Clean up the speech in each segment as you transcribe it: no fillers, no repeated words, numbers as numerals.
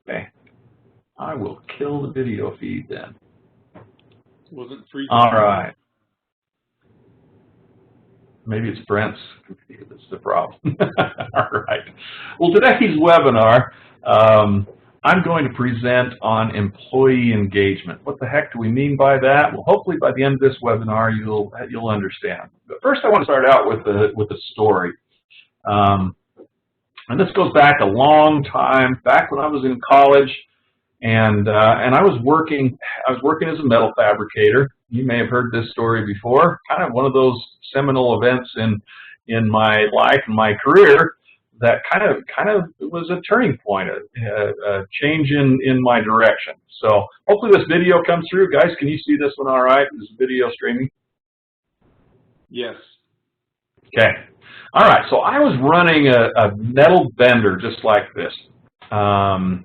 Okay. I will kill the video feed then. Wasn't free. All right. Maybe it's Brent's computer that's the problem. All right. Well, today's webinar, I'm going to present on employee engagement. What the heck do we mean by that? Well, hopefully by the end of this webinar, you'll understand. But first, I want to start out with a story. And this goes back a long time, back when I was in college, and I was working as a metal fabricator. You may have heard this story before. Kind of one of those seminal events in my life and my career that kind of was a turning point, a change in my direction. So hopefully this video comes through. Guys, can you see this one all right? Is the video streaming? Yes. Okay. All right. So I was running a metal bender just like this. The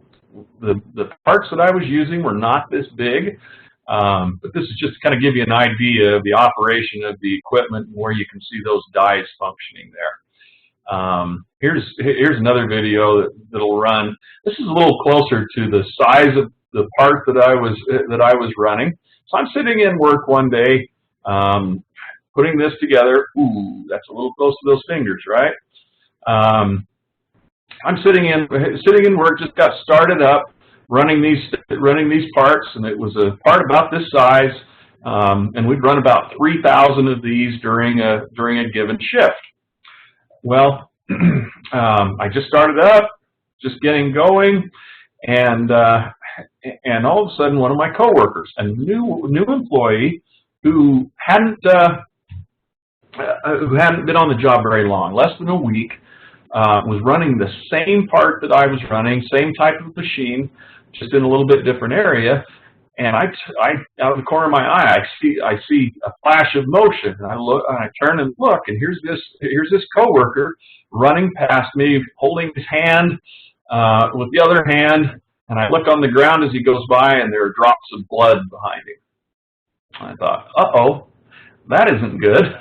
parts that I was using were not this big, but this is just to kind of give you an idea of the operation of the equipment and where you can see those dies functioning there. Here's another video that'll run. This is a little closer to the size of the part that I was running. So I'm sitting in work one day, putting this together. Ooh, that's a little close to those fingers, right? I'm sitting in work, just got started up, running these parts, and it was a part about this size, and we'd run about 3,000 of these during a given shift. Well, I just started up, just getting going, and all of a sudden, one of my coworkers, a new employee who hadn't been on the job very long, less than a week, was running the same part that I was running, same type of machine, just in a little bit different area. And I out of the corner of my eye, I see a flash of motion, and I turn and look, and here's this coworker running past me, holding his hand with the other hand, and I look on the ground as he goes by, and there are drops of blood behind him. I thought, uh-oh, that isn't good.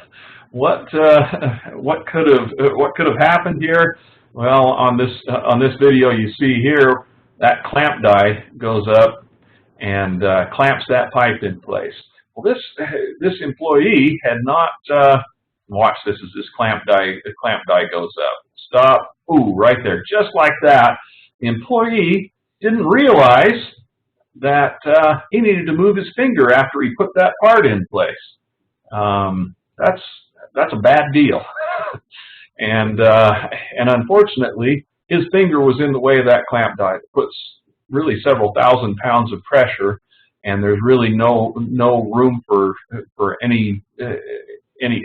What could have happened here? Well, on this video you see here, that clamp die goes up and clamps that pipe in place. Well, this employee had not watch this as this clamp die goes up. Stop. Ooh, right there, just like that. The employee didn't realize that he needed to move his finger after he put that part in place. That's a bad deal. and unfortunately, his finger was in the way of that clamp die. It puts really several thousand pounds of pressure, and there's really no room for any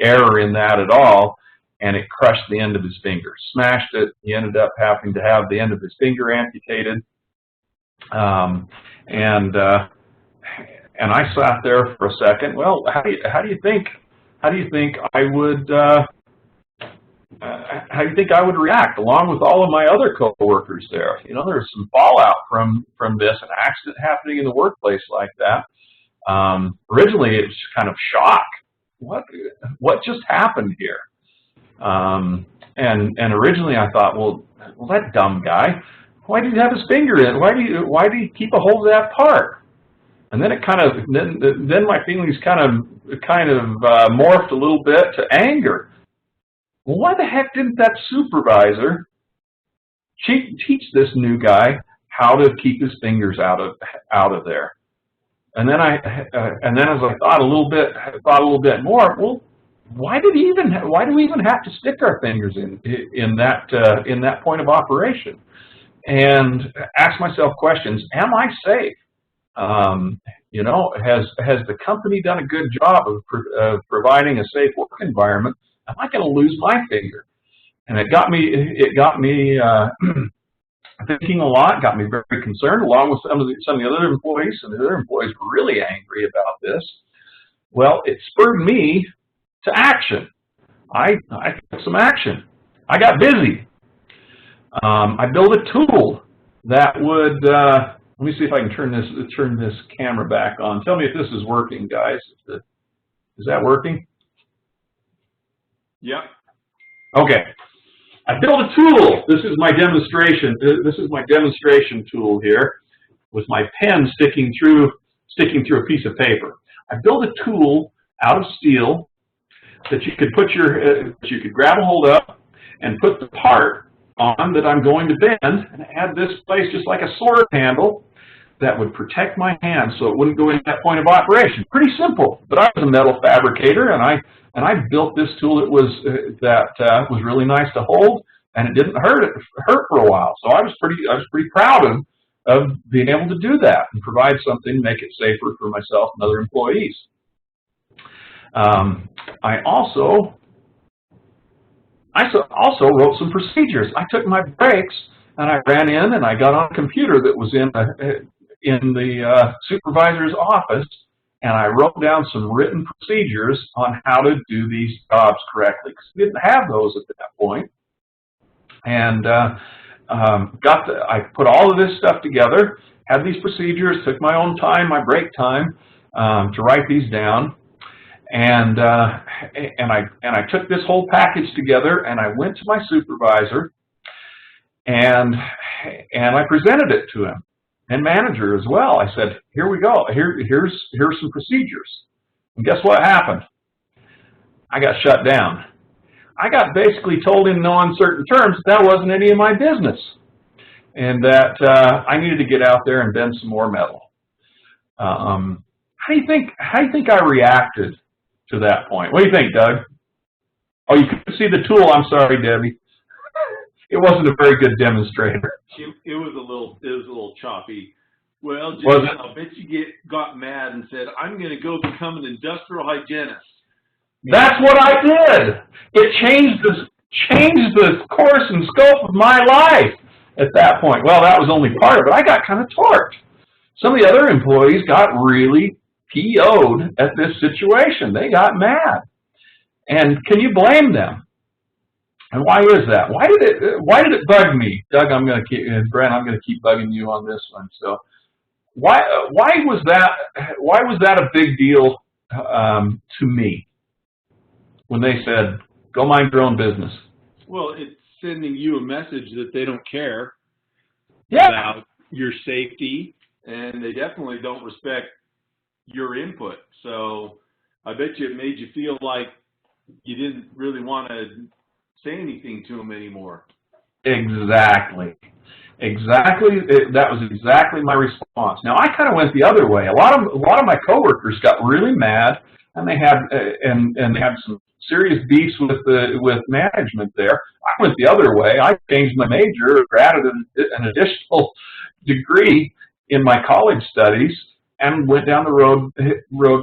error in that at all. And it crushed the end of his finger, smashed it. He ended up having to have the end of his finger amputated. And I sat there for a second. Well, how do you think I would react, along with all of my other coworkers there? You know, there's some fallout from this, an accident happening in the workplace like that. Originally, it was kind of shock. What just happened here? And originally I thought, well, that dumb guy, why did he have his finger in? Why do you keep a hold of that part? And then it then my feelings kind of morphed a little bit to anger. Well, why the heck didn't that supervisor teach this new guy how to keep his fingers out of there? And then as I thought a little bit more, well, why do we even have to stick our fingers in that point of operation? And ask myself questions: am I safe? You know, has the company done a good job of providing a safe work environment? Am I going to lose my finger? And it got me thinking a lot. Got me very concerned, along with some of the other employees. Some of the other employees were really angry about this. Well, it spurred me to action. I took some action. I got busy. I built a tool that would. Let me see if I can turn this camera back on. Tell me if this is working, guys. Is that working? Yeah. Okay. I built a tool. This is my demonstration. This is my demonstration tool here, with my pen sticking through a piece of paper. I built a tool out of steel that you could put you could grab a hold of and put the part on that I'm going to bend, and it had this place just like a sword handle that would protect my hand so it wouldn't go into that point of operation. Pretty simple, but I was a metal fabricator, and I built this tool that was really nice to hold, and it didn't hurt for a while. So I was pretty proud of being able to do that and provide something, make it safer for myself and other employees. I also wrote some procedures. I took my breaks and I ran in and I got on a computer that was in the supervisor's office, and I wrote down some written procedures on how to do these jobs correctly, because we didn't have those at that point. And I put all of this stuff together, had these procedures, took my own time, my break time, to write these down. And I took this whole package together, and I went to my supervisor, and I presented it to him, and manager as well. I said, "Here we go. Here's some procedures." And guess what happened? I got shut down. I got basically told in no uncertain terms that wasn't any of my business, and that I needed to get out there and bend some more metal. How do you think I reacted to that point? What do you think, Doug? Oh, you couldn't see the tool. I'm sorry, Debbie. It wasn't a very good demonstrator. It was a little choppy. Well, Jason, I'll bet you got mad and said, "I'm going to go become an industrial hygienist." That's what I did. It changed the course and scope of my life at that point. Well, that was only part of it. I got kind of torqued. Some of the other employees got really PO'd at this situation. They got mad. And can you blame them? And why is that? Why did it bug me? Doug, Brent, I'm going to keep bugging you on this one. So why was that a big deal to me when they said, "Go mind your own business"? Well, it's sending you a message that they don't care about your safety, and they definitely don't respect your input. So I bet you it made you feel like you didn't really want to say anything to them anymore. Exactly. That was exactly my response. Now I kind of went the other way. A lot of my coworkers got really mad, and they had they had some serious beefs with management there. I went the other way. I changed my major, added an additional degree in my college studies, and went down the road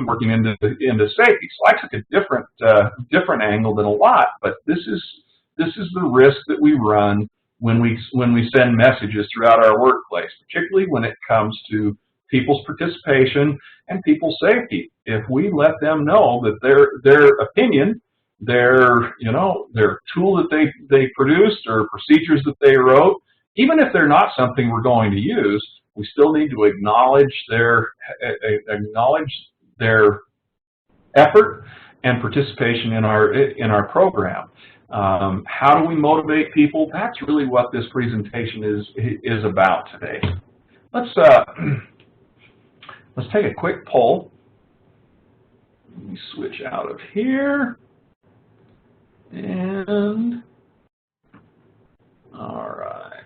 working into safety. So I took a different angle than a lot. But this is the risk that we run when we send messages throughout our workplace, particularly when it comes to people's participation and people's safety. If we let them know that their opinion, their tool that they produced or procedures that they wrote, even if they're not something we're going to use, we still need to acknowledge their effort and participation in our program. How do we motivate people? That's really what this presentation is about today. Let's take a quick poll. Let me switch out of here. And all right.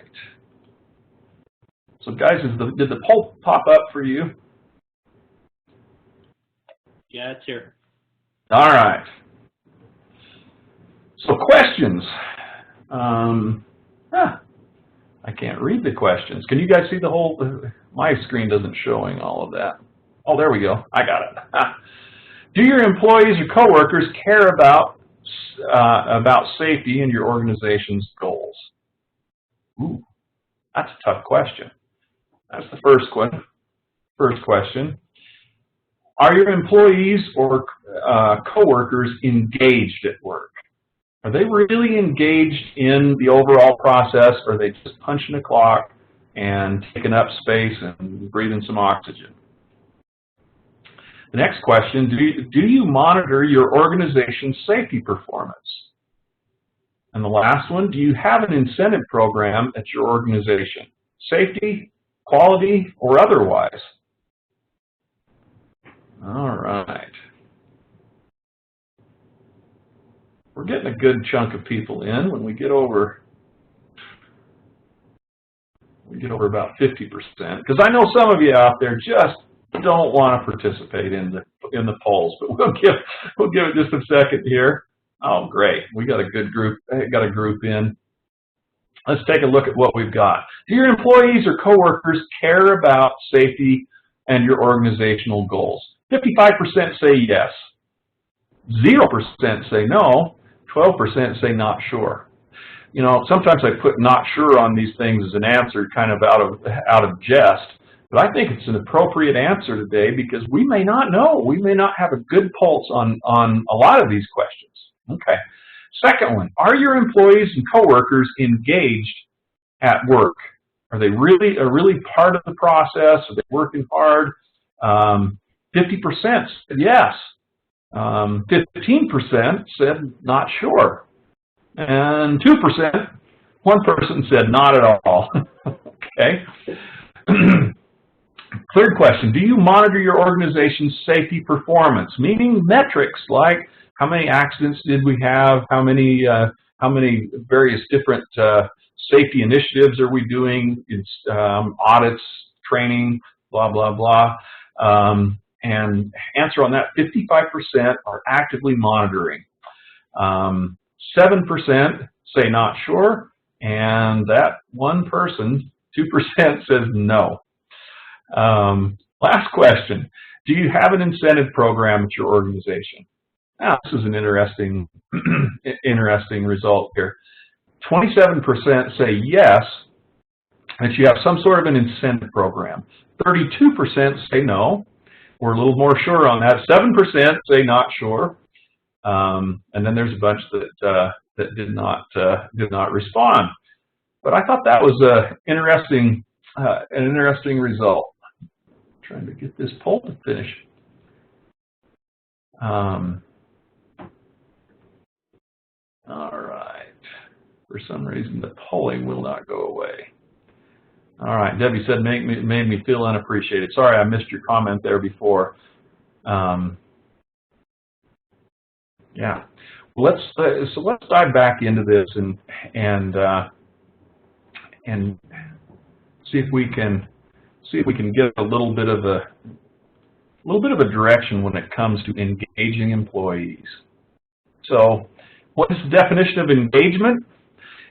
So guys, did the poll pop up for you? Yeah, it's here. All right. So questions. I can't read the questions. Can you guys see the whole? My screen doesn't showing all of that. Oh, there we go. I got it. Do your employees or coworkers care about safety and your organization's goals? Ooh, that's a tough question. That's the first question. Are your employees or coworkers engaged at work? Are they really engaged in the overall process, or are they just punching a clock and taking up space and breathing some oxygen? The next question, do you monitor your organization's safety performance? And the last one, do you have an incentive program at your organization? Safety, quality, or otherwise? All right. We're getting a good chunk of people in. When we get over about 50%, because I know some of you out there just don't want to participate in the polls, but we'll give it just a second here. Oh, great. We got a good group, in. Let's take a look at what we've got. Do your employees or coworkers care about safety and your organizational goals? 55% say yes. 0% say no. 12% say not sure. You know, sometimes I put not sure on these things as an answer kind of out of jest, but I think it's an appropriate answer today because we may not know. We may not have a good pulse on a lot of these questions. Okay. Second one, are your employees and coworkers engaged at work? Are they really part of the process? Are they working hard? 50% said yes. 15% said not sure. And 2%, one person said not at all. Okay. Third question, do you monitor your organization's safety performance? Meaning metrics like how many accidents did we have? How many various different safety initiatives are we doing? It's audits, training, blah, blah, blah. And answer on that, 55% are actively monitoring. 7% say not sure, and that one person, 2%, says no. Last question, do you have an incentive program at your organization? Now, this is an interesting result here. 27% say yes, that you have some sort of an incentive program. 32% say no. We're a little more sure on that. 7% say not sure, and then there's a bunch that did not respond. But I thought that was an interesting result. Trying to get this poll to finish. All right. For some reason, the polling will not go away. All right. Debbie said, made me feel unappreciated. Sorry, I missed your comment there before. Yeah. Let's dive back into this and see if we can get a little bit of a direction when it comes to engaging employees. So, what is the definition of engagement?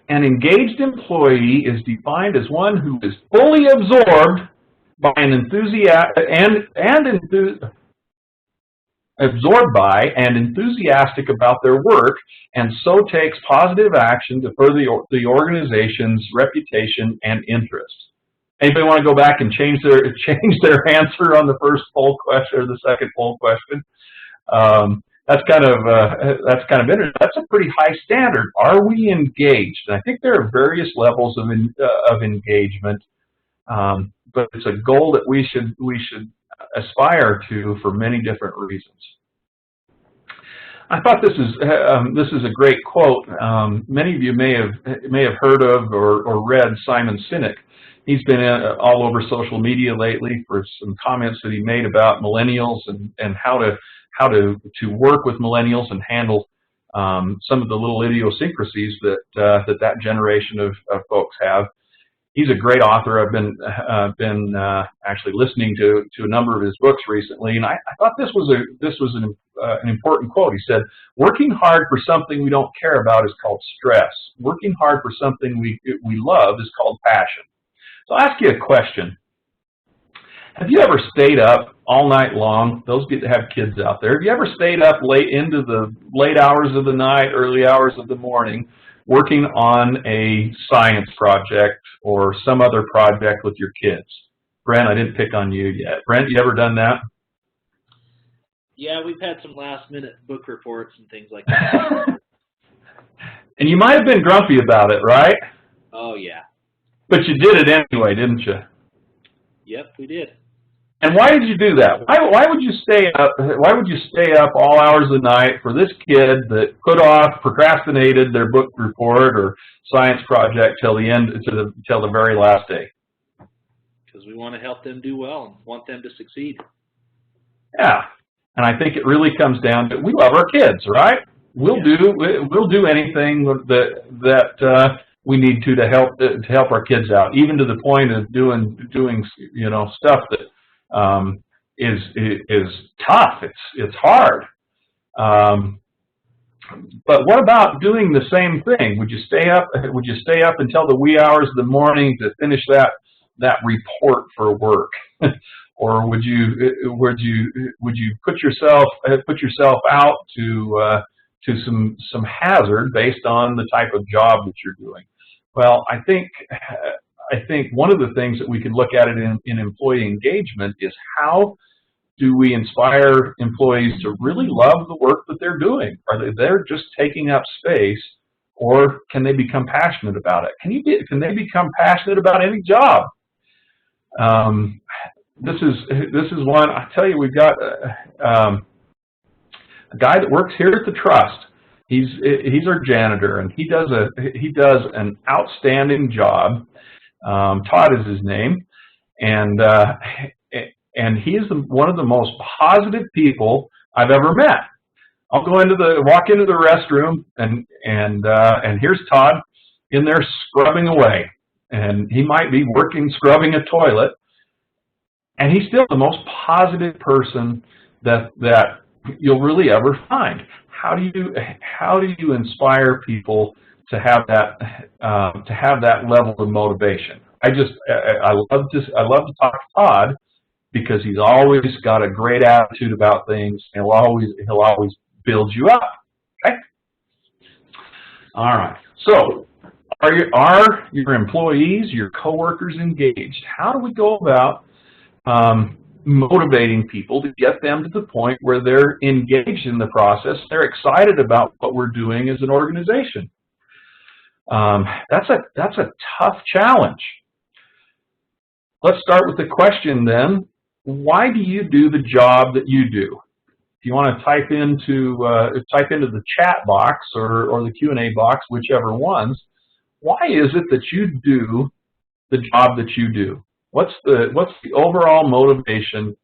An engaged employee is defined as one who is fully absorbed by and enthusiastic about their work, and so takes positive action to further the organization's reputation and interest. Anybody want to go back and change their answer on the first poll question or the second poll question? That's kind of interesting. That's a pretty high standard. Are we engaged? And I think there are various levels of engagement, but it's a goal that we should aspire to for many different reasons. I thought this is a great quote. Many of you may have heard of or read Simon Sinek. He's been all over social media lately for some comments that he made about millennials and how to work with millennials and handle some of the little idiosyncrasies that generation of folks have. He's a great author. I've been actually listening to a number of his books recently, and I thought this was an important quote. He said, "Working hard for something we don't care about is called stress. Working hard for something we love is called passion." So I'll ask you a question. Have you ever stayed up all night long? Those that have kids out there, have you ever stayed up late into the late hours of the night, early hours of the morning, working on a science project or some other project with your kids? Brent, I didn't pick on you yet. Brent, you ever done that? Yeah, we've had some last-minute book reports and things like that. And you might have been grumpy about it, right? Oh, yeah. But you did it anyway, didn't you? Yep, we did. And why did you do that? Why would you stay up? Why would you stay up all hours of the night for this kid that procrastinated their book report or science project till the very last day? Because we want to help them do well and want them to succeed. Yeah, and I think it really comes down to we love our kids, right? We'll do anything that we need to help our kids out, even to the point of doing stuff that is tough. It's hard. But what about doing the same thing? Would you stay up until the wee hours of the morning to finish that report for work, or would you put yourself out to some hazard based on the type of job that you're doing? Well, I think one of the things that we can look at it in employee engagement is how do we inspire employees to really love the work that they're doing? Are they just taking up space, or can they become passionate about it? Can they become passionate about any job? This is one. I tell you, we've got a guy that works here at the Trust. He's our janitor, and he does an outstanding job. Todd is his name, and he is one of the most positive people I've ever met. I'll walk into the restroom, and here's Todd in there scrubbing away, and he might be scrubbing a toilet, and he's still the most positive person that you'll really ever find. How do you inspire people to have that level of motivation? I love to talk to Todd because he's always got a great attitude about things. He'll always build you up. Okay. All right. So, are your employees, your coworkers engaged? How do we go about motivating people to get them to the point where they're engaged in the process, they're excited about what we're doing as an organization? That's a tough challenge. Let's start with the question then, why do you do the job that you do? If you want to type into the chat box or the Q&A box, whichever ones, why is it that you do the job that you do? What's the overall motivation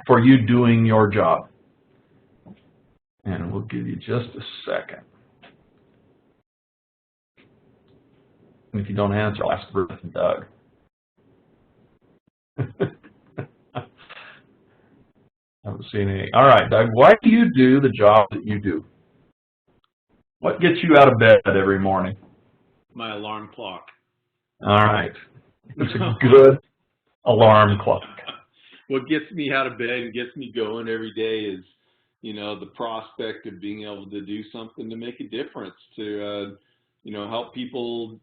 for you doing your job? And we'll give you just a second. And if you don't answer, I'll ask Ruth and Doug. I haven't seen any. All right, Doug, why do you do the job that you do? What gets you out of bed every morning? My alarm clock. All right. It's a good alarm clock. What gets me out of bed and gets me going every day is, the prospect of being able to do something to make a difference, to, help people,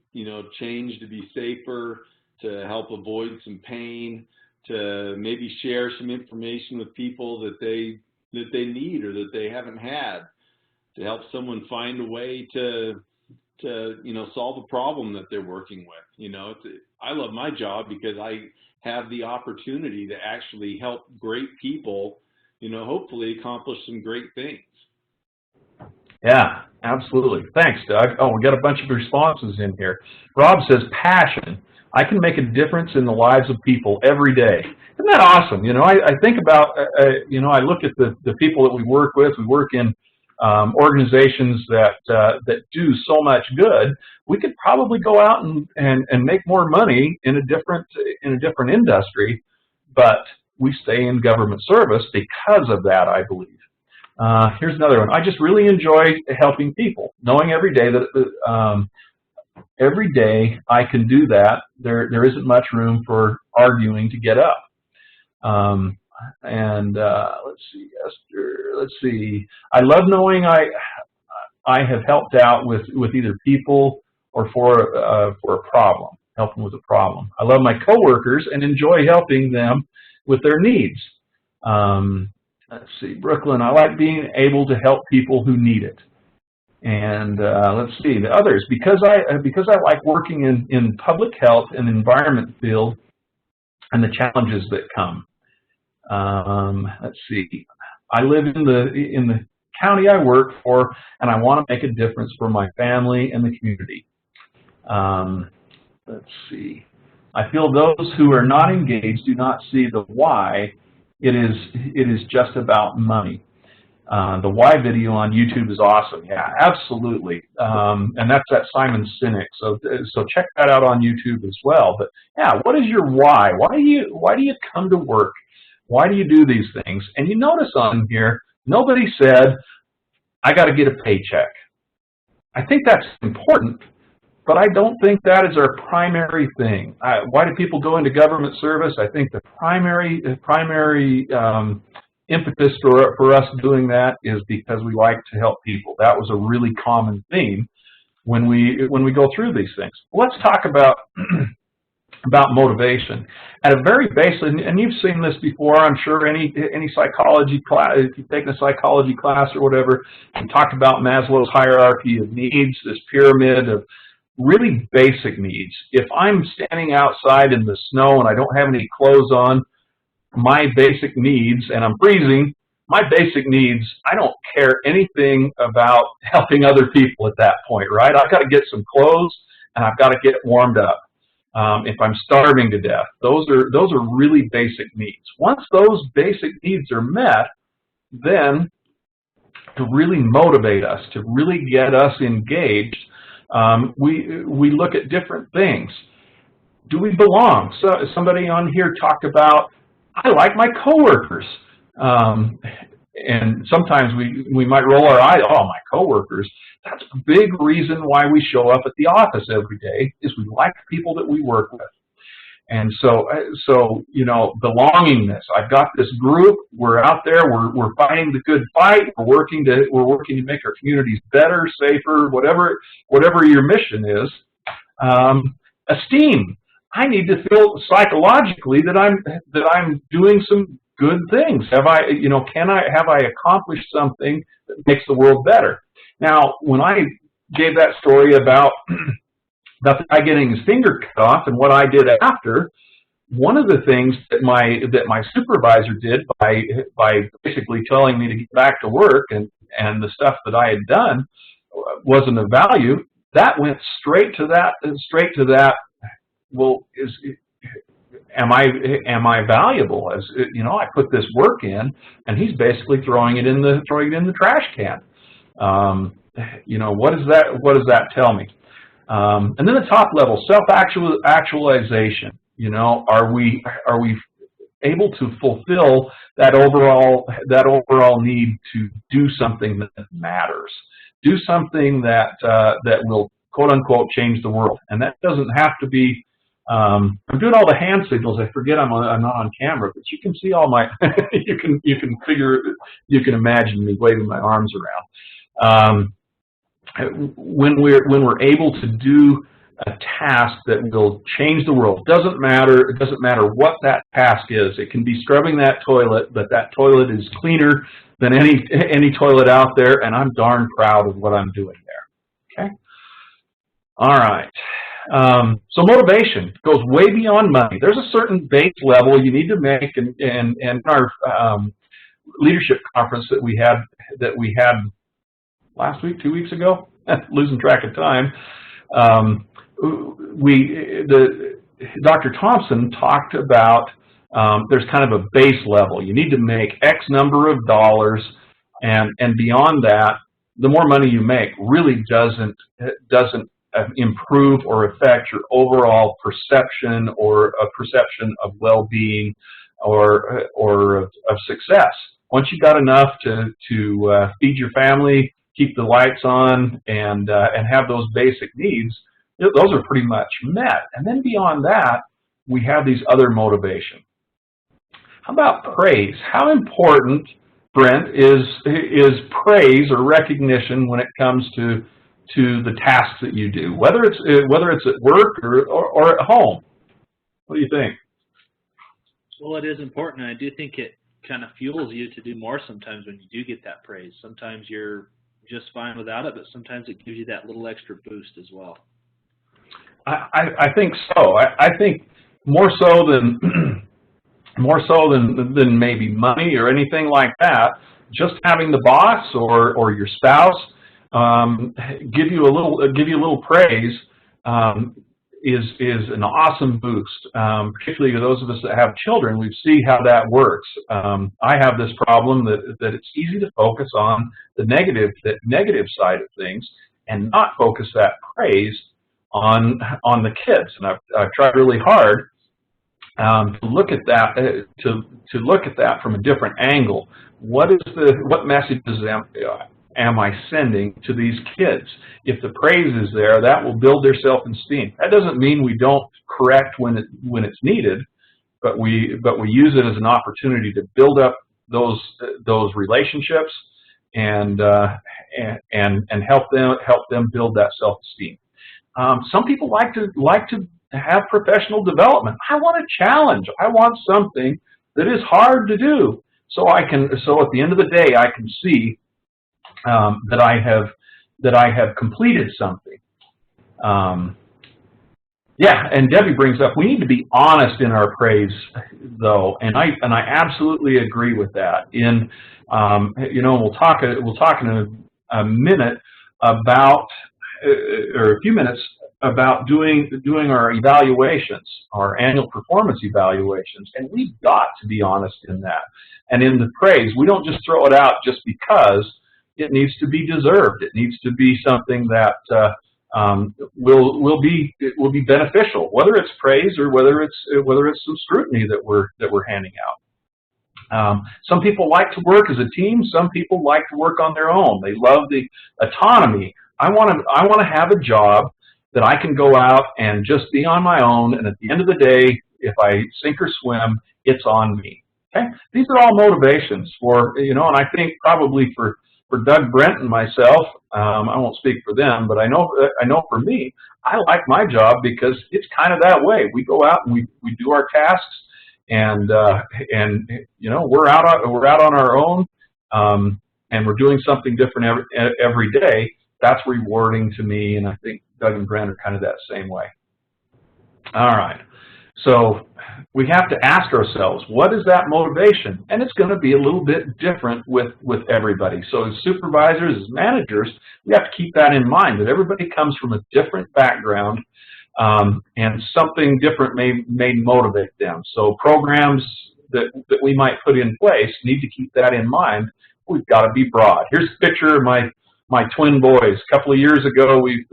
change to be safer, to help avoid some pain, to maybe share some information with people that they need or that they haven't had, to help someone find a way to solve a problem that they're working with. I love my job because I have the opportunity to actually help great people, hopefully accomplish some great things. Yeah, absolutely. Thanks, Doug. Oh, we got a bunch of responses in here. Rob says, passion. I can make a difference in the lives of people every day. Isn't that awesome? I think about, I look at the people that we work with. We work in organizations that do so much good. We could probably go out and make more money in a different industry, but we stay in government service because of that, I believe. Here's another one. I just really enjoy helping people, knowing every day that every day I can do that. There isn't much room for arguing to get up. Let's see, Esther. Let's see. I love knowing I have helped out with either people or for a problem, helping with a problem. I love my coworkers and enjoy helping them with their needs. Let's see, Brooklyn. I like being able to help people who need it. And let's see the others, because I like working in public health and environment field and the challenges that come. Let's see. I live in the county I work for, and I want to make a difference for my family and the community. Let's see. I feel those who are not engaged do not see the why. It is just about money. The why video on YouTube is awesome. Yeah, absolutely. And that's that Simon Sinek. So check that out on YouTube as well. But yeah, what is your why? Why do you come to work? Why do you do these things? And you notice on here, nobody said, I got to get a paycheck. I think that's important, but I don't think that is our primary thing. Why do people go into government service? I think the primary impetus for us doing that is because we like to help people. That was a really common theme when we go through these things. Let's talk about about motivation at a very basic, and you've seen this before, I'm sure. Any psychology class, if you've taken a psychology class or whatever, we talked about Maslow's hierarchy of needs, this pyramid of really basic needs. If I'm standing outside in the snow and I don't have any clothes on, my basic needs, and I'm freezing, my basic needs, I don't care anything about helping other people at that point, right? I've got to get some clothes and I've got to get warmed up. If I'm starving to death, those are really basic needs. Once those basic needs are met, then to really motivate us, to really get us engaged, we look at different things. Do we belong? So somebody on here talked about, I like my coworkers. And sometimes we might roll our eyes, oh, my coworkers. That's a big reason why we show up at the office every day, is we like the people that we work with. And so you know, belongingness. I've got this group. We're out there. We're fighting the good fight. We're working to make our communities better, safer, whatever your mission is. Esteem. I need to feel psychologically that I'm doing some good things. Have I accomplished something that makes the world better? Now, when I gave that story about the guy getting his finger cut off and what I did after, one of the things that my supervisor did by basically telling me to get back to work and the stuff that I had done wasn't of value. That went straight to that. Well, am I valuable? As you know, I put this work in, and he's basically throwing it in the trash can. You know, what does that tell me? And then the top level, self-actualization. You know, are we able to fulfill that overall need to do something that matters, do something that will quote unquote change the world? And that doesn't have to be. I'm doing all the hand signals. I forget I'm not on camera, but you can see all my. you can imagine me waving my arms around. When we're able to do a task that will change the world, it doesn't matter what that task is. It can be scrubbing that toilet, but that toilet is cleaner than any toilet out there, and I'm darn proud of what I'm doing there. Okay. All right. So motivation goes way beyond money. There's a certain base level you need to make, and in our leadership conference that we had last week, 2 weeks ago, losing track of time, Dr. Thompson talked about there's kind of a base level. You need to make X number of dollars, and beyond that, the more money you make really doesn't improve or affect your overall perception or a perception of well-being or of success. Once you've got enough to feed your family, keep the lights on, and have those basic needs, those are pretty much met. And then beyond that, we have these other motivations. How about praise? How important, Brent, is praise or recognition when it comes to the tasks that you do, whether it's at work or at home? What do you think? Well, it is important. I do think it kind of fuels you to do more sometimes when you do get that praise. Sometimes you're just fine without it, but sometimes it gives you that little extra boost as well. I think so. I think more so than more so than maybe money or anything like that. Just having the boss or your spouse give you a little praise is an awesome boost. Particularly to those of us that have children, we see how that works. I have this problem that it's easy to focus on the negative side of things and not focus that praise on the kids. And I've tried really hard to look at that to look at that from a different angle. What messages am I sending to these kids? If the praise is there, that will build their self-esteem. That doesn't mean we don't correct when it's needed, but we use it as an opportunity to build up those relationships and help them build that self-esteem. Some people like to have professional development. I want a challenge. I want something that is hard to do, so at the end of the day I can see that I have completed something. Yeah, and Debbie brings up we need to be honest in our praise, though, and I absolutely agree with that. We'll talk in a minute about or a few minutes about doing our evaluations, our annual performance evaluations, and we've got to be honest in that. And in the praise, we don't just throw it out just because. It needs to be deserved. It needs to be something that will be beneficial, whether it's praise or whether it's some scrutiny that we're handing out. Some people like to work as a team. Some people like to work on their own. They love the autonomy. I want to have a job that I can go out and just be on my own, and at the end of the day, if I sink or swim, it's on me. Okay, these are all motivations for and I think probably for Doug Brent and myself, I won't speak for them, but I know for me, I like my job because it's kind of that way. We go out and we do our tasks, and we're out on our own, and we're doing something different every day. That's rewarding to me, and I think Doug and Brent are kind of that same way. All right. So we have to ask ourselves, what is that motivation? And it's going to be a little bit different with everybody. So as supervisors, as managers, we have to keep that in mind, that everybody comes from a different background, and something different may motivate them. So programs that we might put in place need to keep that in mind. We've got to be broad. Here's a picture of my twin boys. A couple of years ago, we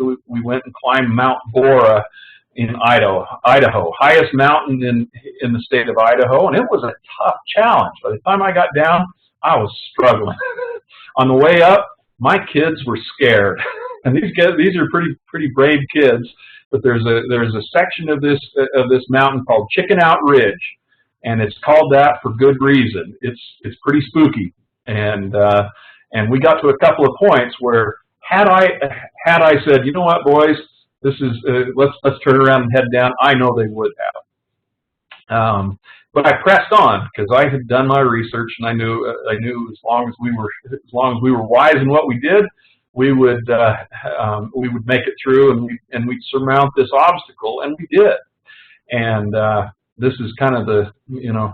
went and climbed Mount Bora in Idaho, highest mountain in the state of Idaho, and it was a tough challenge. By the time I got down, I was struggling. On the way up, my kids were scared, and these are pretty brave kids. But there's a section of this mountain called Chicken Out Ridge, and it's called that for good reason. It's pretty spooky, and we got to a couple of points where had I said, you know what, boys, this is let's turn around and head down, I know they would have. But I pressed on because I had done my research, and I knew as long as we were wise in what we did, we would make it through, and we'd surmount this obstacle, and we did. And this is kind of the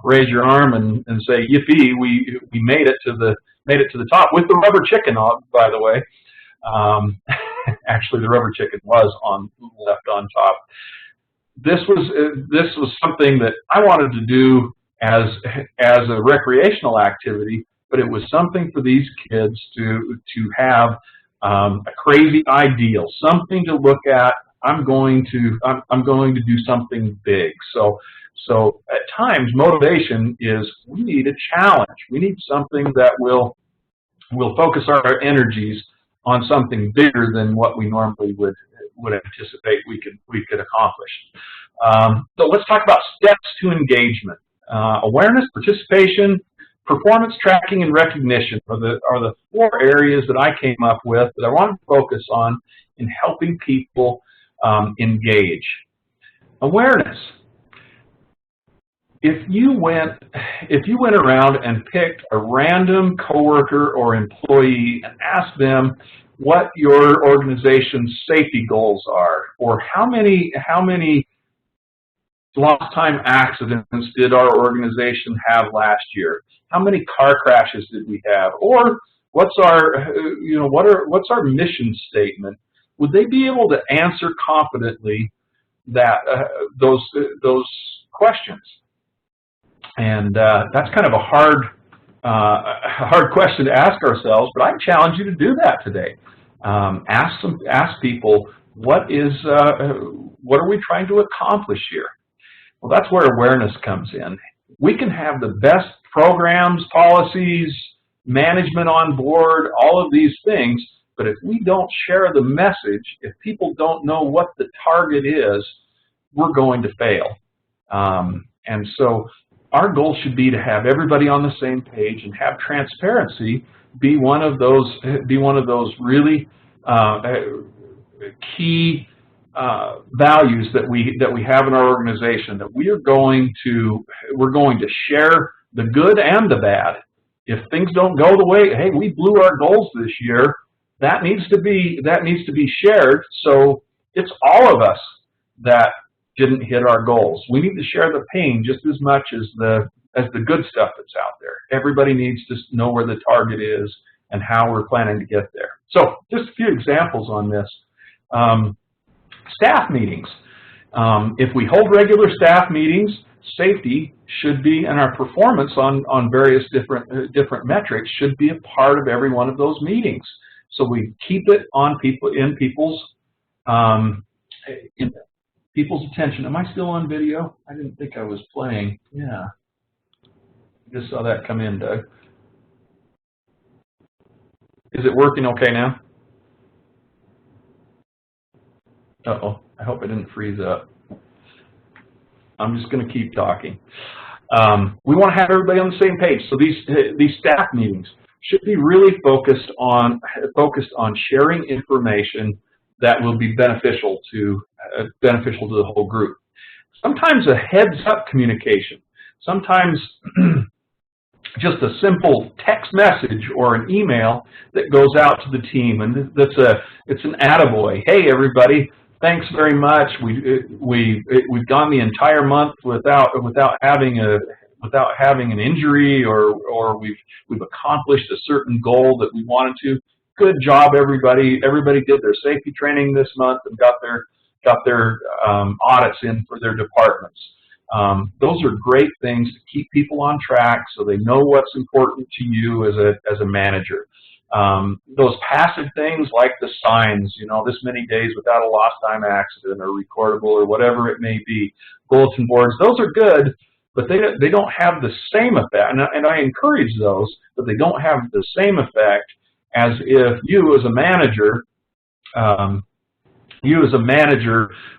raise your arm and say yippee, we made it to the top with the rubber chicken on, by the way. Actually, the rubber chicken was left on top. This was something that I wanted to do as a recreational activity, but it was something for these kids to have a crazy ideal, something to look at. I'm going to do something big. So at times, motivation is we need a challenge. We need something that will focus our energies on something bigger than what we normally would anticipate we could accomplish. So let's talk about steps to engagement. Awareness, participation, performance tracking, and recognition are the four areas that I came up with that I want to focus on in helping people engage. Awareness. If you went around and picked a random coworker or employee and asked them what your organization's safety goals are, or how many lost time accidents did our organization have last year? How many car crashes did we have? Or what's our, what's our mission statement? Would they be able to answer confidently that those questions? And that's kind of a hard question to ask ourselves, but I challenge you to do that today. Ask people, what are we trying to accomplish here? Well, that's where awareness comes in. We can have the best programs, policies, management on board, all of these things, but if we don't share the message, if people don't know what the target is, we're going to fail. And so our goal should be to have everybody on the same page and have transparency be one of those really key values that we have in our organization, that we're going to share the good and the bad. If things don't go the way, hey, we blew our goals this year, that needs to be shared. So it's all of us that didn't hit our goals. We need to share the pain just as much as the good stuff that's out there. Everybody needs to know where the target is and how we're planning to get there. So just a few examples on this. Staff meetings. If we hold regular staff meetings, safety should be, and our performance on various different metrics should be a part of every one of those meetings. So we keep it on people's attention. Am I still on video? I didn't think I was playing. Yeah. I just saw that come in, Doug. Is it working okay now? Uh-oh, I hope I didn't freeze up. I'm just going to keep talking. We want to have everybody on the same page. So these staff meetings should be really focused on sharing information that will be beneficial to the whole group. Sometimes a heads-up communication. Sometimes just a simple text message or an email that goes out to the team, and it's an attaboy. Hey, everybody, thanks very much. We've gone the entire month without having an injury, or we've accomplished a certain goal that we wanted to. Good job, everybody. Everybody did their safety training this month and got their audits in for their departments. Those are great things to keep people on track so they know what's important to you as a manager. Those passive things like the signs, this many days without a lost time accident or recordable or whatever it may be, bulletin boards, those are good, but they don't have the same effect, and I encourage those, but they don't have the same effect as if you as a manager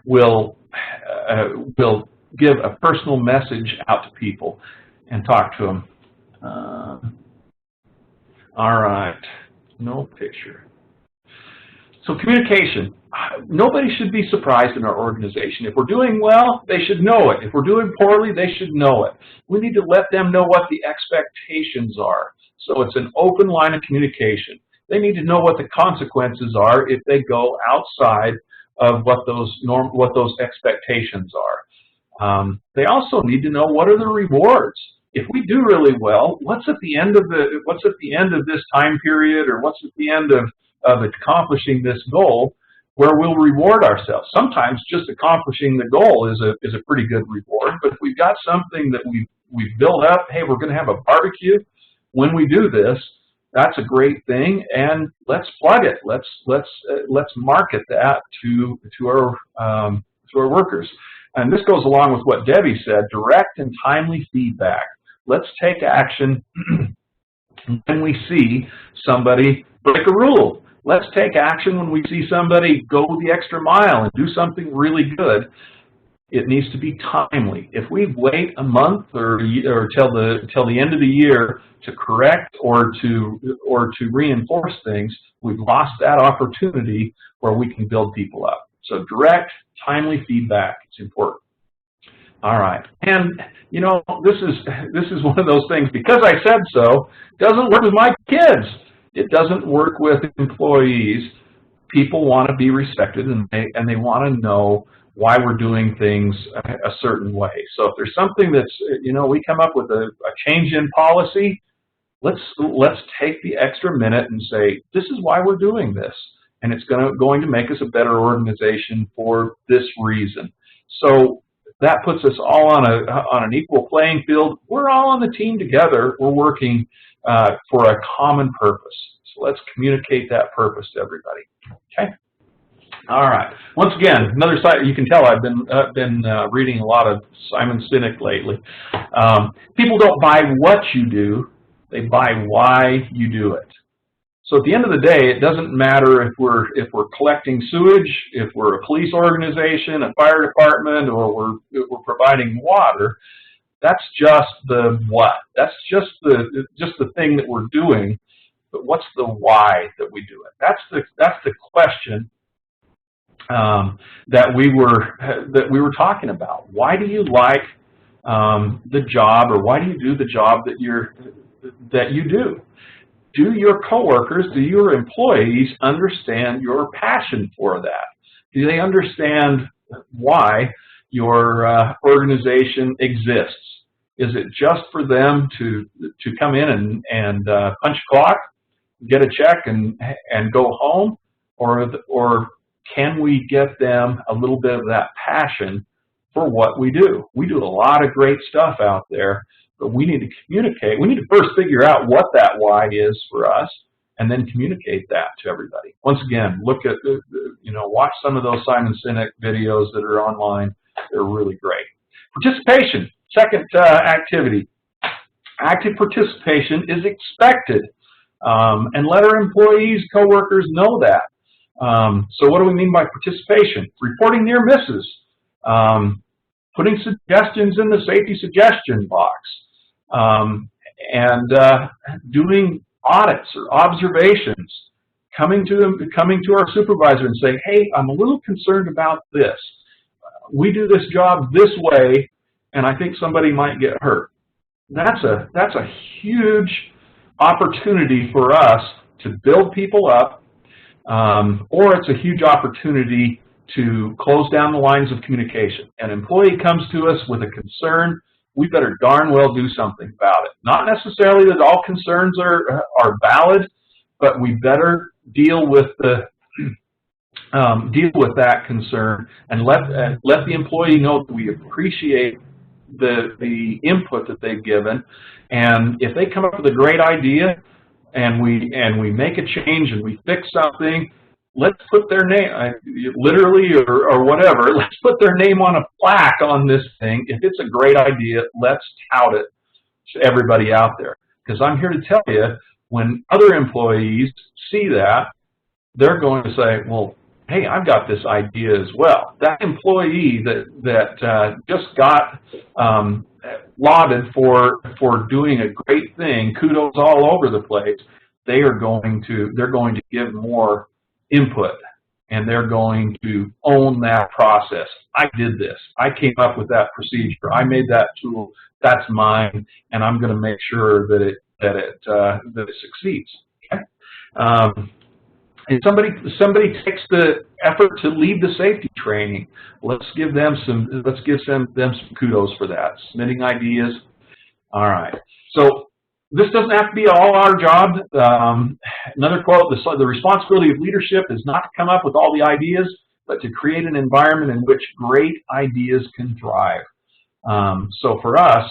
will give a personal message out to people and talk to them. All right, no picture. So communication. Nobody should be surprised in our organization. If we're doing well, they should know it. If we're doing poorly, they should know it. We need to let them know what the expectations are. So it's an open line of communication. They need to know what the consequences are if they go outside of what those expectations are. They also need to know what are the rewards. If we do really well, what's at the end of this time period, or what's at the end of accomplishing this goal, where we'll reward ourselves. Sometimes just accomplishing the goal is a pretty good reward, but if we've got something that we've built up, hey, we're going to have a barbecue when we do this, that's a great thing, and let's plug it. Let's market that to our workers. And this goes along with what Debbie said: direct and timely feedback. Let's take action when we see somebody break a rule. Let's take action when we see somebody go the extra mile and do something really good. It needs to be timely. If we wait a month or till the end of the year to correct or to reinforce things, we've lost that opportunity where we can build people up. So direct, timely feedback is important. All right, and this is one of those things, because I said so, doesn't work with my kids. It doesn't work with employees. People want to be respected, and they want to know why we're doing things a certain way. So if there's something that's, we come up with a change in policy, let's take the extra minute and say, this is why we're doing this, and it's going to make us a better organization for this reason. So that puts us all on an equal playing field. We're all on the team together. We're working for a common purpose. So let's communicate that purpose to everybody. Okay. All right. Once again, another side. You can tell I've been reading a lot of Simon Sinek lately. People don't buy what you do; they buy why you do it. So at the end of the day, it doesn't matter if we're collecting sewage, if we're a police organization, a fire department, or we're providing water. That's just the what. That's just the thing that we're doing. But what's the why that we do it? That's the question that we were talking about. Why do you like the job, or why do you do the job that you do? Do your coworkers, do your employees understand your passion for that? Do they understand why your organization exists? Is it just for them to come in and punch a clock, get a check, and go home, or can we get them a little bit of that passion for what we do? We do a lot of great stuff out there, but we need to communicate. We need to first figure out what that why is for us, and then communicate that to everybody. Once again, look at watch some of those Simon Sinek videos that are online. They're really great. Participation, second activity. Active participation is expected, and let our employees, coworkers know that. So what do we mean by participation? Reporting near misses, putting suggestions in the safety suggestion box, and doing audits or observations, coming to our supervisor and saying, hey, I'm a little concerned about this. We do this job this way, and I think somebody might get hurt. That's a huge opportunity for us to build people up, or it's a huge opportunity to close down the lines of communication. An employee comes to us with a concern, we better darn well do something about it. Not necessarily that all concerns are valid, but we better deal with that concern and let the employee know that we appreciate the input that they've given. And if they come up with a great idea and we make a change and we fix something, let's put their name, literally or whatever, let's put their name on a plaque on this thing. If it's a great idea, let's tout it to everybody out there. Because I'm here to tell you, when other employees see that, they're going to say, well, hey, I've got this idea as well. That employee that just got lauded for doing a great thing, kudos all over the place, they're going to give more input, and they're going to own that process. I did this. I came up with that procedure. I made that tool. That's mine, and I'm going to make sure that it succeeds. Okay? And somebody takes the effort to lead the safety training. Let's give them some kudos for that. Submitting ideas. All right. So this doesn't have to be all our job. Another quote: the responsibility of leadership is not to come up with all the ideas, but to create an environment in which great ideas can thrive. So for us,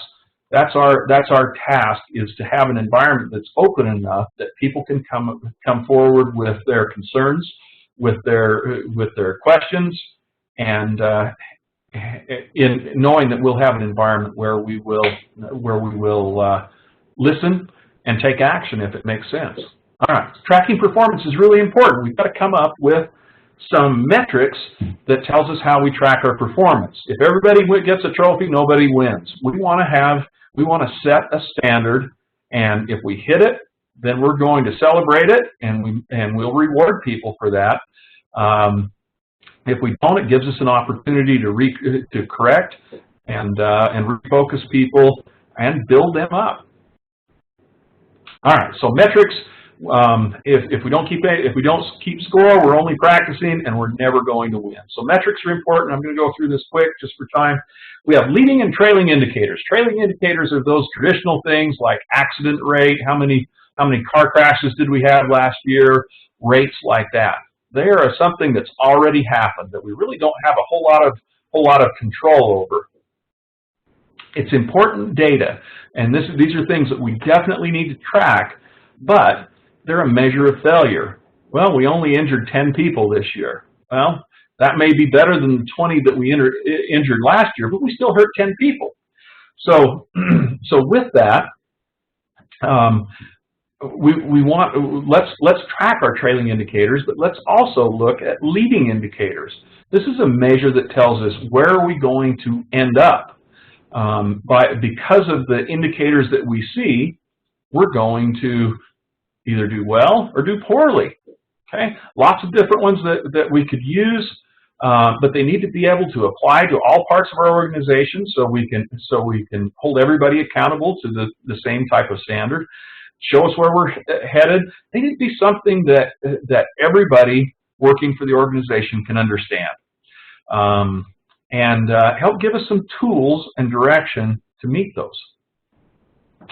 that's our task, is to have an environment that's open enough that people can come forward with their concerns, with their questions, and in knowing that we'll have an environment where we will listen and take action if it makes sense. All right, tracking performance is really important. We've got to come up with some metrics that tells us how we track our performance. If everybody gets a trophy, nobody wins. We want to set a standard, and if we hit it, then we're going to celebrate it, and we'll reward people for that. If we don't, it gives us an opportunity to correct and refocus people and build them up. All right, so metrics if we don't keep score, we're only practicing and we're never going to win. So metrics are important. I'm going to go through this quick just for time. We have leading and trailing indicators. Trailing indicators are those traditional things like accident rate, how many car crashes did we have last year, rates like that. They are something that's already happened that we really don't have a whole lot of control over. It's important data, and these are things that we definitely need to track, but they're a measure of failure. Well, we only injured 10 people this year. Well, that may be better than the 20 that we injured last year, but we still hurt 10 people. So, with that, let's track our trailing indicators, but let's also look at leading indicators. This is a measure that tells us where are we going to end up. Because of the indicators that we see, we're going to either do well or do poorly. Okay, lots of different ones that we could use, but they need to be able to apply to all parts of our organization, so we can hold everybody accountable to the same type of standard. Show us where we're headed. They need to be something that everybody working for the organization can understand, and help give us some tools and direction to meet those.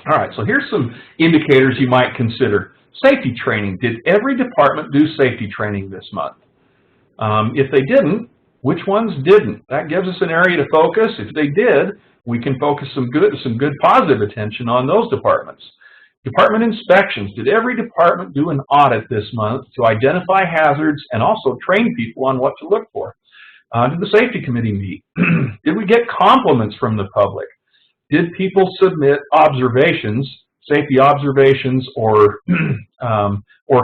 All right, so here's some indicators you might consider. Safety training. Did every department do safety training this month? If they didn't, which ones didn't? That gives us an area to focus. If they did, we can focus some good positive attention on those departments. Department inspections. Did every department do an audit this month to identify hazards and also train people on what to look for? Did the safety committee meet? Did we get compliments from the public? Did people submit observations, safety observations or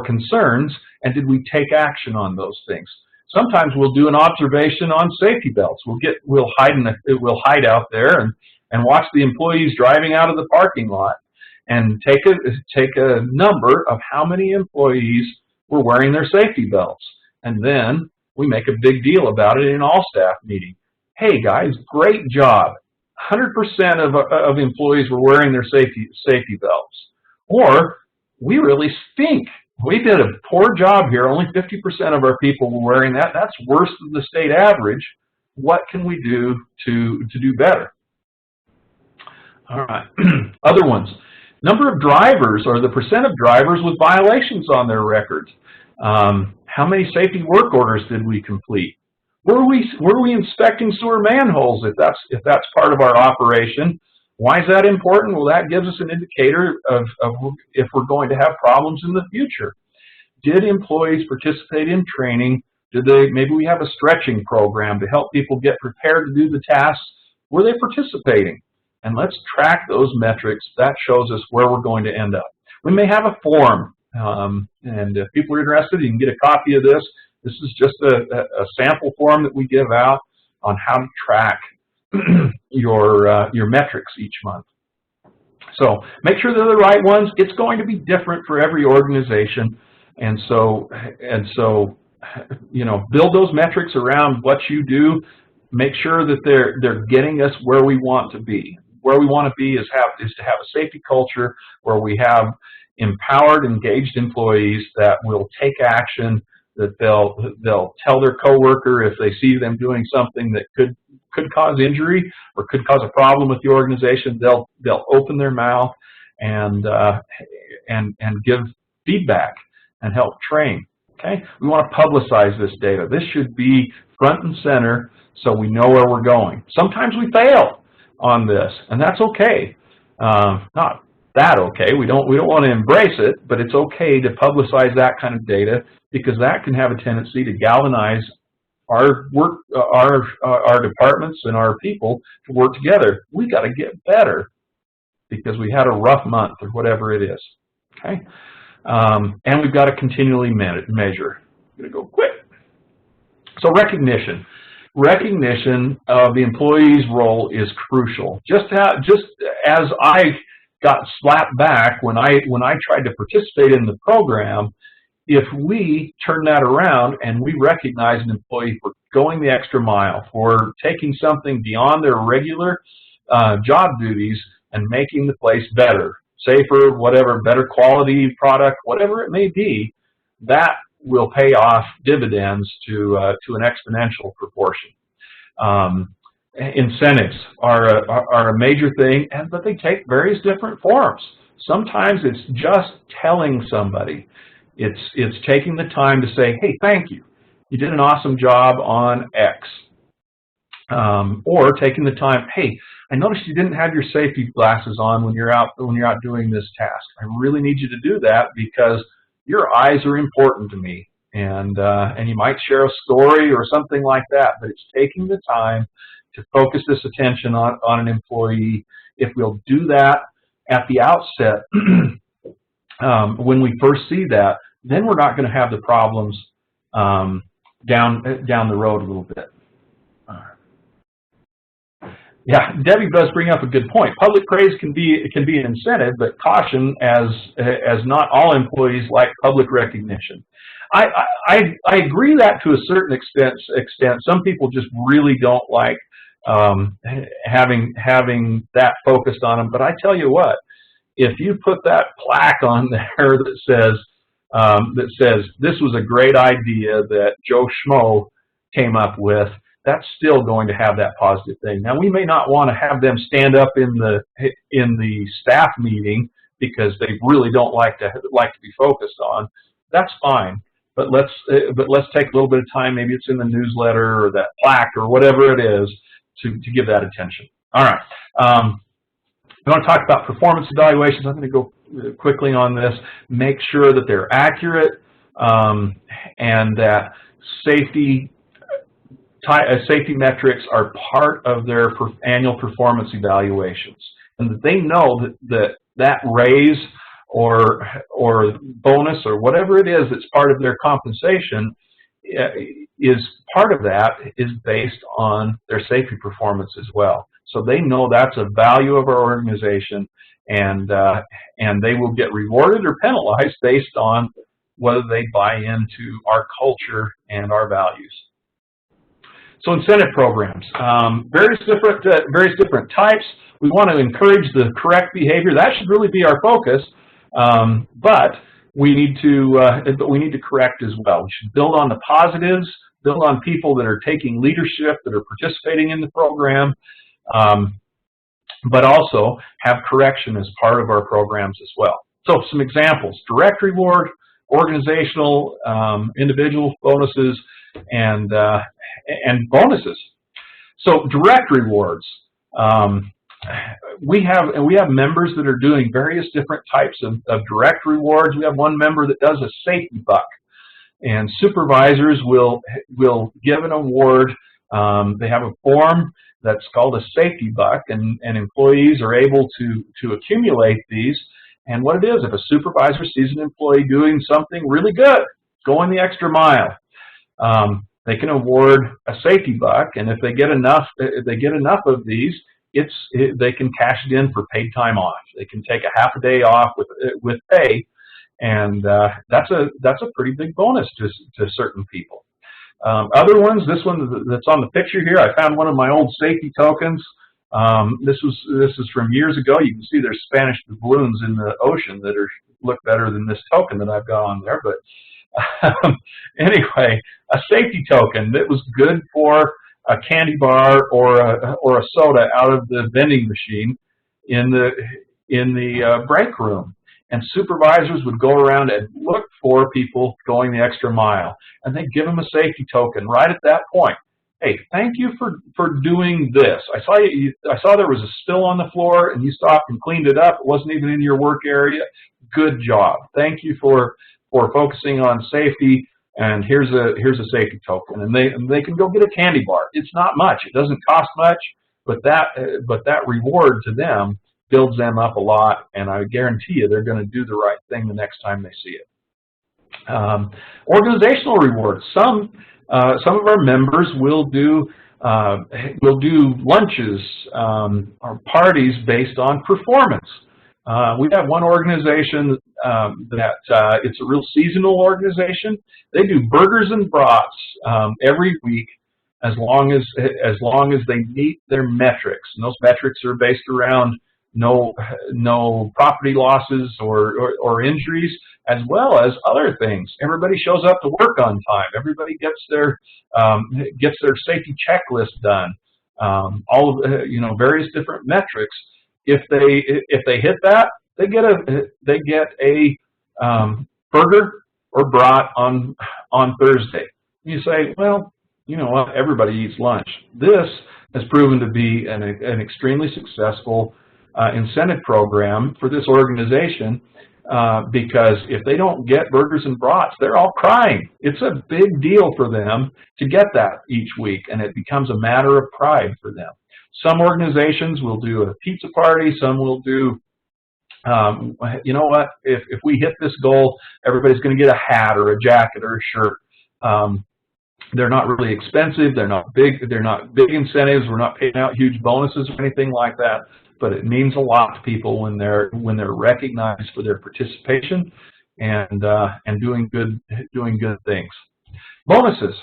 concerns, and did we take action on those things? Sometimes we'll do an observation on safety belts. We'll hide out there and watch the employees driving out of the parking lot and take a number of how many employees were wearing their safety belts, and then we make a big deal about it in an all-staff meeting. Hey guys, great job. 100% of employees were wearing their safety belts. Or, we really stink. We did a poor job here. Only 50% of our people were wearing that. That's worse than the state average. What can we do to do better? All right. Other ones. Number of drivers, or the percent of drivers with violations on their records. How many safety work orders did we complete? Were we inspecting sewer manholes if that's part of our operation? Why is that important? Well, that gives us an indicator of if we're going to have problems in the future. Did employees participate in training? Maybe we have a stretching program to help people get prepared to do the tasks. Were they participating? And let's track those metrics. That shows us where we're going to end up. We may have a form, and if people are interested, you can get a copy of this. This is just a sample form that we give out on how to track your metrics each month. So make sure they're the right ones. It's going to be different for every organization, and so build those metrics around what you do. Make sure that they're getting us where we want to be. Where we want to be is to have a safety culture where we have empowered, engaged employees that will take action, that they'll tell their coworker if they see them doing something that could cause injury or could cause a problem with the organization. They'll open their mouth and give feedback and help train. Okay, we want to publicize this data. This should be front and center so we know where we're going. Sometimes we fail on this, and that's okay. Not that okay. We don't want to embrace it, but it's okay to publicize that kind of data because that can have a tendency to galvanize our departments and our people to work together. We got to get better because we had a rough month or whatever it is. Okay, and we've got to continually measure. I'm going to go quick. So recognition. Recognition of the employee's role is crucial. Just as I got slapped back when I tried to participate in the program, if we turn that around and we recognize an employee for going the extra mile, for taking something beyond their regular job duties and making the place better, safer, whatever, better quality product, whatever it may be, that will pay off dividends to an exponential proportion. Incentives are a major thing, but they take various different forms. Sometimes it's just telling somebody. It's taking the time to say, hey, thank you. You did an awesome job on X. Or taking the time, hey, I noticed you didn't have your safety glasses on when you're out doing this task. I really need you to do that because your eyes are important to me. And you might share a story or something like that, but it's taking the time to focus this attention on an employee. If we'll do that at the outset, when we first see that, then we're not going to have the problems down the road a little bit. Yeah, Debbie does bring up a good point. Public praise can be an incentive, but caution, as not all employees like public recognition. I agree that to a certain extent. Some people just really don't like having that focused on them. But I tell you what, if you put that plaque on there that says this was a great idea that Joe Schmo came up with, that's still going to have that positive thing. Now, we may not want to have them stand up in the staff meeting because they really don't like to be focused on. That's fine, but let's take a little bit of time. Maybe it's in the newsletter or that plaque or whatever it is to give that attention. All right. I want to talk about performance evaluations. I'm going to go quickly on this. Make sure that they're accurate and that safety metrics are part of their annual performance evaluations, and that they know that raise or bonus or whatever it is that's part of their compensation is part of that is based on their safety performance as well. So they know that's a value of our organization, and they will get rewarded or penalized based on whether they buy into our culture and our values. So incentive programs, various different types. We want to encourage the correct behavior. That should really be our focus, but we need to correct as well. We should build on the positives, build on people that are taking leadership, that are participating in the program, but also have correction as part of our programs as well. So some examples: direct reward, organizational, individual bonuses, and bonuses. So direct rewards. We have members that are doing various different types of direct rewards. We have one member that does a safety buck, and supervisors will give an award. They have a form that's called a safety buck, and employees are able to accumulate these. And what it is, if a supervisor sees an employee doing something really good, going the extra mile, they can award a safety buck, and if they get enough of these, they can cash it in for paid time off. They can take a half a day off with pay, and that's a pretty big bonus to certain people. Other ones, this one that's on the picture here, I found one of my old safety tokens. This is from years ago. You can see there's Spanish balloons in the ocean that look better than this token that I've got on there, but. Anyway, a safety token that was good for a candy bar or a soda out of the vending machine in the break room, and supervisors would go around and look for people going the extra mile, and they'd give them a safety token right at that point. Hey, thank you for doing this. I saw there was a spill on the floor, and you stopped and cleaned it up. It wasn't even in your work area. Good job. Thank you for focusing on safety, and here's a safety token, and they can go get a candy bar. It's not much. It doesn't cost much, but that reward to them builds them up a lot, and I guarantee you they're going to do the right thing the next time they see it. Organizational rewards. Some of our members will do lunches or parties based on performance. We have one organization that it's a real seasonal organization. They do burgers and brats every week, as long as they meet their metrics. And those metrics are based around no property losses or injuries, as well as other things. Everybody shows up to work on time. Everybody gets their safety checklist done. All of various different metrics. If they hit that, they get a burger or brat on Thursday. You say, well, you know what? Everybody eats lunch. This has proven to be an extremely successful incentive program for this organization, because if they don't get burgers and brats, they're all crying. It's a big deal for them to get that each week, and it becomes a matter of pride for them. Some organizations will do a pizza party. Some will do, you know what, if we hit this goal, everybody's going to get a hat or a jacket or a shirt. They're not really expensive. They're not big incentives. We're not paying out huge bonuses or anything like that. But it means a lot to people when they're recognized for their participation and doing good things. Bonuses.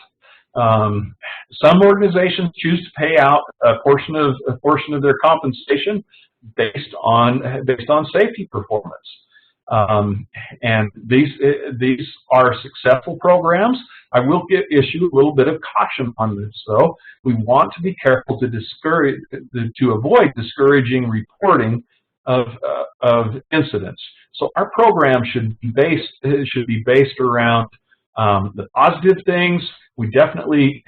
Some organizations choose to pay out a portion of their compensation based on safety performance. And these are successful programs. I will issue a little bit of caution on this, though. We want to be careful to avoid discouraging reporting of incidents. So our program should be based around the positive things. We definitely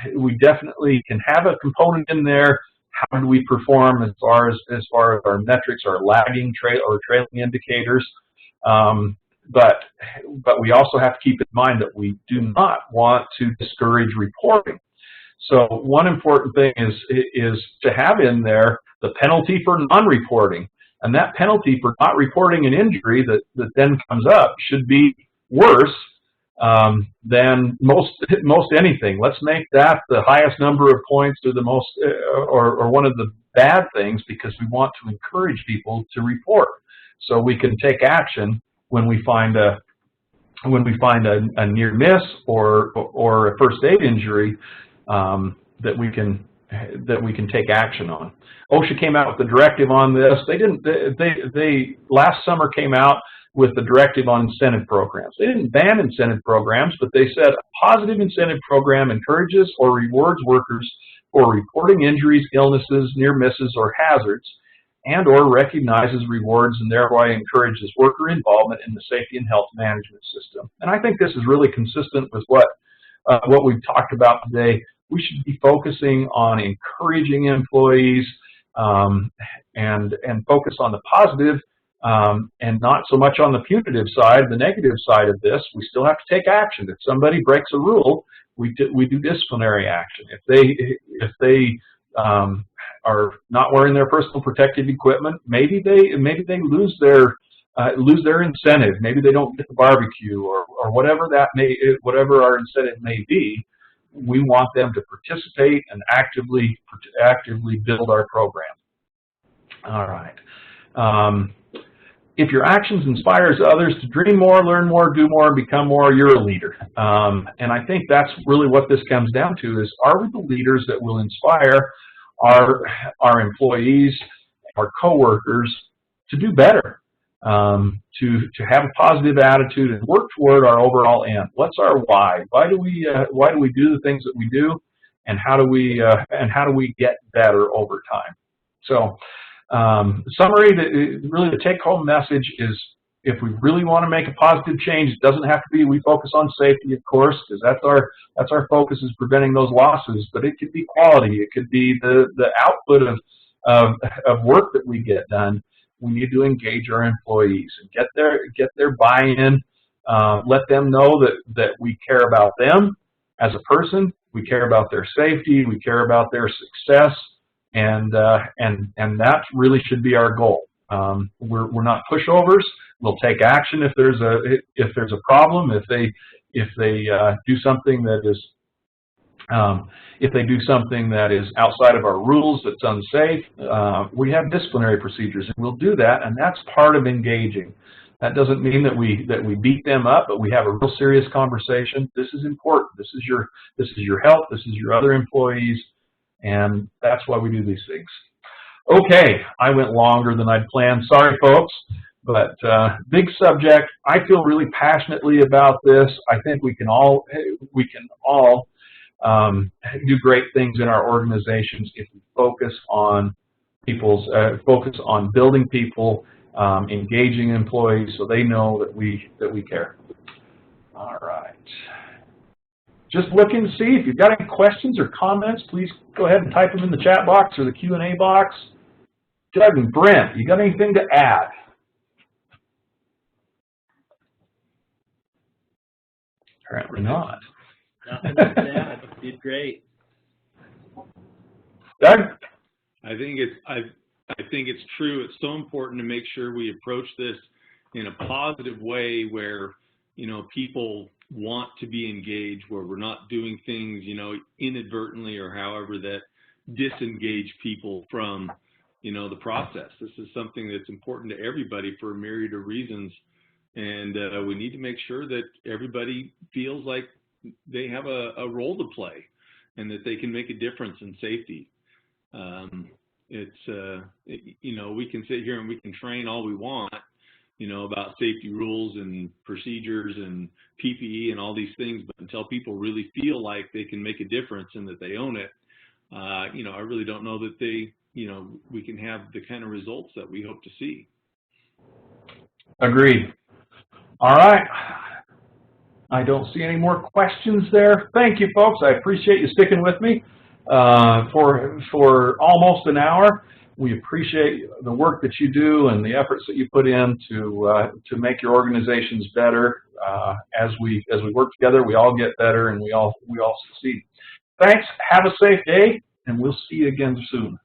can have a component in there. How do we perform as far as our metrics, our lagging or trailing indicators? But we also have to keep in mind that we do not want to discourage reporting. So one important thing is to have in there the penalty for non-reporting, and that penalty for not reporting an injury that then comes up should be worse than most anything. Let's make that the highest number of points, or the most or one of the bad things, because we want to encourage people to report, so we can take action when we find a near miss or a first aid injury that we can take action on. OSHA came out with the directive on this. They last summer came out with the directive on incentive programs. They didn't ban incentive programs, but they said a positive incentive program encourages or rewards workers for reporting injuries, illnesses, near misses, or hazards, and or recognizes, rewards, and thereby encourages worker involvement in the safety and health management system. And I think this is really consistent with what we've talked about today. We should be focusing on encouraging employees and focus on the positive and not so much on the punitive side, the negative side of this. We still have to take action. If somebody breaks a rule, we do disciplinary action. If they are not wearing their personal protective equipment, maybe they lose their incentive. Maybe they don't get the barbecue or whatever our incentive may be. We want them to participate and actively build our program. All right. If your actions inspires others to dream more, learn more, do more, and become more, you're a leader. And I think that's really what this comes down to: is, are we the leaders that will inspire our employees, our coworkers, to do better, to have a positive attitude and work toward our overall end? What's our why? Why do we do the things that we do, and how do we get better over time? So, summary, really the take-home message is, if we really want to make a positive change, it doesn't have to be we focus on safety, of course, because that's our focus, is preventing those losses. But it could be quality. It could be the output of work that we get done. We need to engage our employees and get their buy-in. Let them know that we care about them as a person. We care about their safety. We care about their success, and that really should be our goal. We're not pushovers. We'll take action if there's a problem. If they do something that is outside of our rules, that's unsafe, we have disciplinary procedures, and we'll do that. And that's part of engaging. That doesn't mean that we beat them up, but we have a real serious conversation. This is important. This is your health. This is your other employees, and that's why we do these things. Okay, I went longer than I'd planned. Sorry, folks, but big subject. I feel really passionately about this. I think we can all do great things in our organizations if we focus on building people, engaging employees, so they know that we care. All right. Just looking to see if you've got any questions or comments. Please go ahead and type them in the chat box or the Q&A box. Doug and Brent, you got anything to add? Apparently not. Nothing to add. You did great. Doug? I think it's true. It's so important to make sure we approach this in a positive way where, you know, people want to be engaged, where we're not doing things, you know, inadvertently or however that disengage people from, you know, the process. This is something that's important to everybody for a myriad of reasons, and we need to make sure that everybody feels like they have a role to play and that they can make a difference in safety. You know, we can sit here and we can train all we want, you know, about safety rules and procedures and PPE and all these things, but until people really feel like they can make a difference and that they own it, you know, I really don't know that we can have the kind of results that we hope to see. Agreed. All right. I don't see any more questions there. Thank you, folks. I appreciate you sticking with me for almost an hour. We appreciate the work that you do and the efforts that you put in to make your organizations better. As we work together, we all get better and we all succeed. Thanks. Have a safe day, and we'll see you again soon.